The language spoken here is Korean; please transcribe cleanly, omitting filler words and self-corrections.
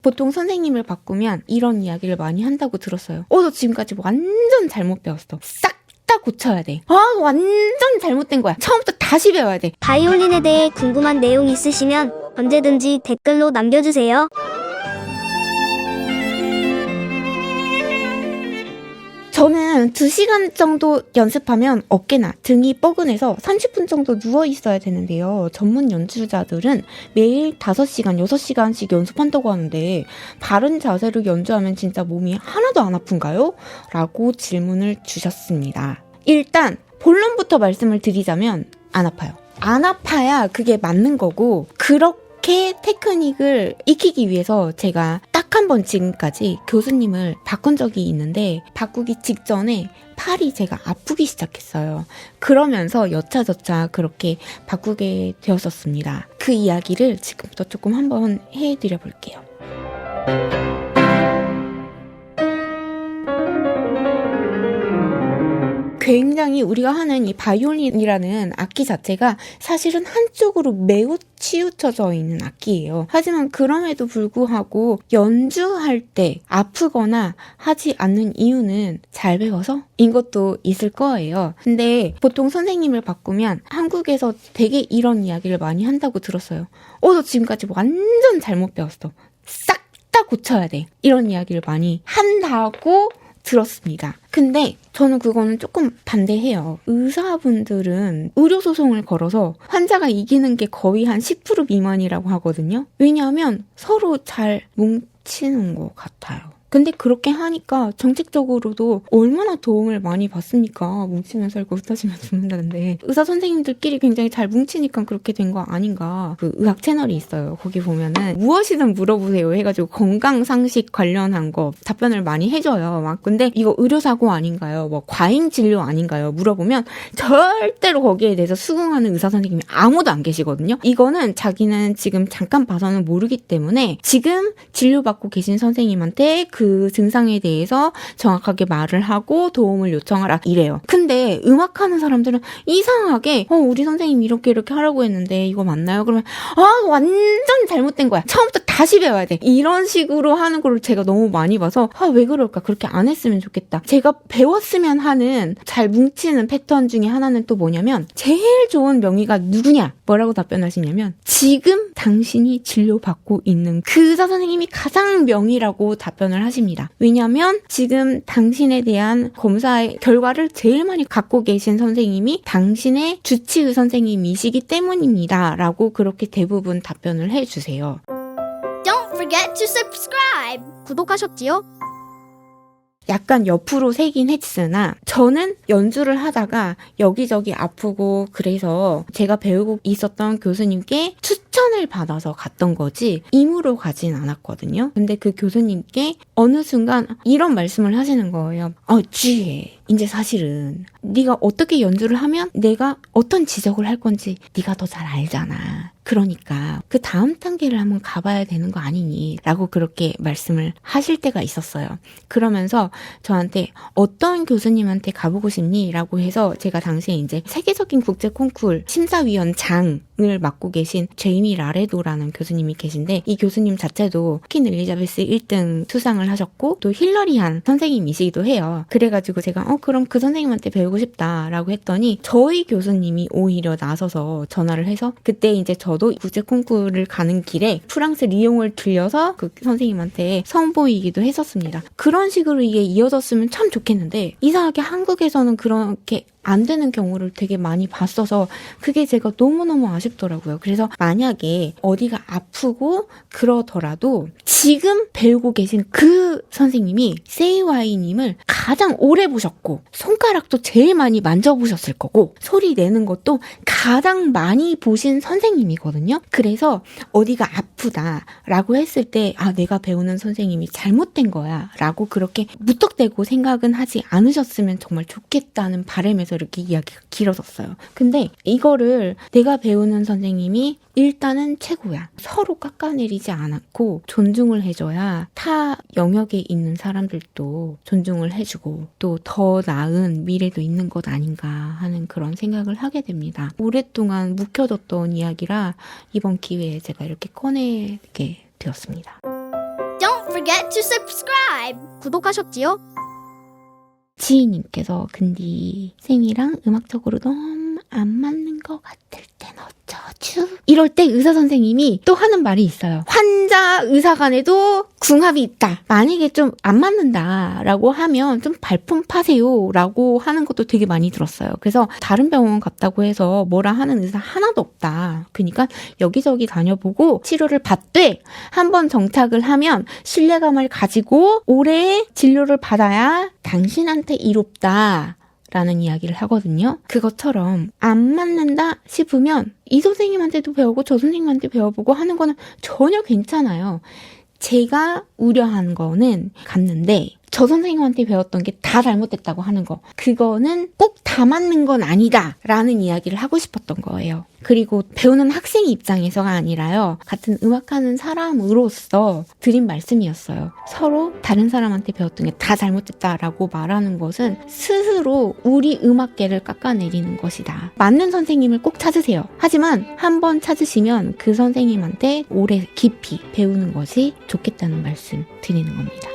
보통 선생님을 바꾸면 이런 이야기를 많이 한다고 들었어요. 너 지금까지 완전 잘못 배웠어. 싹 다 고쳐야 돼. 완전 잘못된 거야. 처음부터 다시 배워야 돼. 바이올린에 대해 궁금한 내용 있으시면 언제든지 댓글로 남겨주세요. 저는 2시간 정도 연습하면 어깨나 등이 뻐근해서 30분 정도 누워 있어야 되는데요. 전문 연주자들은 매일 5시간, 6시간씩 연습한다고 하는데 바른 자세로 연주하면 진짜 몸이 하나도 안 아픈가요? 라고 질문을 주셨습니다. 일단 본론부터 말씀을 드리자면 안 아파요. 안 아파야 그게 맞는 거고, 그렇게 테크닉을 익히기 위해서 제가 딱 한 번 지금까지 교수님을 바꾼 적이 있는데, 바꾸기 직전에 팔이 제가 아프기 시작했어요. 그러면서 여차저차 그렇게 바꾸게 되었었습니다. 그 이야기를 지금부터 조금 한번 해드려 볼게요. 굉장히 우리가 하는 이 바이올린이라는 악기 자체가 사실은 한쪽으로 매우 치우쳐져 있는 악기예요. 하지만 그럼에도 불구하고 연주할 때 아프거나 하지 않는 이유는 잘 배워서인 것도 있을 거예요. 근데 보통 선생님을 바꾸면 한국에서 되게 이런 이야기를 많이 한다고 들었어요. 너 지금까지 완전 잘못 배웠어. 싹 다 고쳐야 돼. 이런 이야기를 많이 한다고 들었습니다. 근데 저는 그거는 조금 반대해요. 의사분들은 의료소송을 걸어서 환자가 이기는 게 거의 한 10% 미만이라고 하거든요. 왜냐하면 서로 잘 뭉치는 것 같아요. 근데 그렇게 하니까 정책적으로도 얼마나 도움을 많이 받습니까? 뭉치면 살고 흩어지면 죽는다는데, 의사 선생님들끼리 굉장히 잘 뭉치니까 그렇게 된 거 아닌가. 그 의학 채널이 있어요. 거기 보면은 무엇이든 물어보세요 해가지고 건강상식 관련한 거 답변을 많이 해줘요. 막 근데 이거 의료사고 아닌가요? 뭐 과잉 진료 아닌가요? 물어보면 절대로 거기에 대해서 수긍하는 의사 선생님이 아무도 안 계시거든요. 이거는 자기는 지금 잠깐 봐서는 모르기 때문에 지금 진료받고 계신 선생님한테 그 증상에 대해서 정확하게 말을 하고 도움을 요청하라 이래요. 근데 음악하는 사람들은 이상하게 우리 선생님이 이렇게 하라고 했는데 이거 맞나요? 그러면 완전 잘못된 거야. 처음부터 다시 배워야 돼. 이런 식으로 하는 걸 제가 너무 많이 봐서 왜 그럴까? 그렇게 안 했으면 좋겠다. 제가 배웠으면 하는 잘 뭉치는 패턴 중에 하나는 또 뭐냐면, 제일 좋은 명의가 누구냐? 뭐라고 답변하시냐면, 지금 당신이 진료받고 있는 그 의사 선생님이 가장 명의라고 답변을 하십니다. 왜냐하면 지금 당신에 대한 검사의 결과를 제일 많이 갖고 계신 선생님이 당신의 주치의 선생님이시기 때문입니다. 라고 그렇게 대부분 답변을 해주세요. Don't forget to subscribe. 구독하셨지요? 약간 옆으로 새긴 했으나 저는 연주를 하다가 여기저기 아프고 그래서 제가 배우고 있었던 교수님께 추천을 받아서 갔던 거지 임으로 가진 않았거든요. 근데 그 교수님께 어느 순간 이런 말씀을 하시는 거예요. 쥐, 이제 사실은 네가 어떻게 연주를 하면 내가 어떤 지적을 할 건지 네가 더 잘 알잖아. 그러니까 그 다음 단계를 한번 가봐야 되는 거 아니니? 라고 그렇게 말씀을 하실 때가 있었어요. 그러면서 저한테 어떤 교수님한테 가보고 싶니? 라고 해서 제가 당시에 이제 세계적인 국제 콩쿨 심사위원장을 맡고 계신 제이미 라레도라는 교수님이 계신데, 이 교수님 자체도 퀸 엘리자베스 1등 수상을 하셨고 또 힐러리한 선생님이시기도 해요. 그래가지고 제가 그럼 그 선생님한테 배우고 싶다라고 했더니 저희 교수님이 오히려 나서서 전화를 해서, 그때 이제 저도 국제 콩쿠르를 가는 길에 프랑스 리옹을 들려서 그 선생님한테 선보이기도 했었습니다. 그런 식으로 이게 이어졌으면 참 좋겠는데 이상하게 한국에서는 그렇게 안 되는 경우를 되게 많이 봤어서 그게 제가 너무너무 아쉽더라고요. 그래서 만약에 어디가 아프고 그러더라도 지금 배우고 계신 그 선생님이 세이와이님을 가장 오래 보셨고 손가락도 제일 많이 만져보셨을 거고 소리 내는 것도 가장 많이 보신 선생님이거든요. 그래서 어디가 아프다라고 했을 때 내가 배우는 선생님이 잘못된 거야 라고 그렇게 무턱대고 생각은 하지 않으셨으면 정말 좋겠다는 바람에서 이렇게 이야기가 길어졌어요. 근데 이거를 내가 배우는 선생님이 일단은 최고야. 서로 깎아내리지 않았고 존중을 해줘야 타 영역에 있는 사람들도 존중을 해주고 또 더 나은 미래도 있는 것 아닌가 하는 그런 생각을 하게 됩니다. 오랫동안 묵혀뒀던 이야기라 이번 기회에 제가 이렇게 꺼내게 되었습니다. forget to subscribe. 구독하셨지요? 지희님께서 근데 쌤이랑 음악적으로 너무 안 맞는 것 같을 땐 어쩌죠? 이럴 때 의사 선생님이 또 하는 말이 있어요. 환자 의사 간에도 궁합이 있다. 만약에 좀 안 맞는다라고 하면 좀 발품 파세요라고 하는 것도 되게 많이 들었어요. 그래서 다른 병원 갔다고 해서 뭐라 하는 의사 하나도 없다. 그러니까 여기저기 다녀보고 치료를 받되 한번 정착을 하면 신뢰감을 가지고 오래 진료를 받아야 당신한테 이롭다. 라는 이야기를 하거든요. 그것처럼 안 맞는다 싶으면 이 선생님한테도 배우고 저 선생님한테 배워보고 하는 거는 전혀 괜찮아요. 제가 우려한 거는 갔는데 저 선생님한테 배웠던 게 다 잘못됐다고 하는 거. 그거는 꼭 다 맞는 건 아니다 라는 이야기를 하고 싶었던 거예요. 그리고 배우는 학생 입장에서가 아니라요. 같은 음악하는 사람으로서 드린 말씀이었어요. 서로 다른 사람한테 배웠던 게 다 잘못됐다라고 말하는 것은 스스로 우리 음악계를 깎아내리는 것이다. 맞는 선생님을 꼭 찾으세요. 하지만 한번 찾으시면 그 선생님한테 오래 깊이 배우는 것이 좋겠다는 말씀 드리는 겁니다.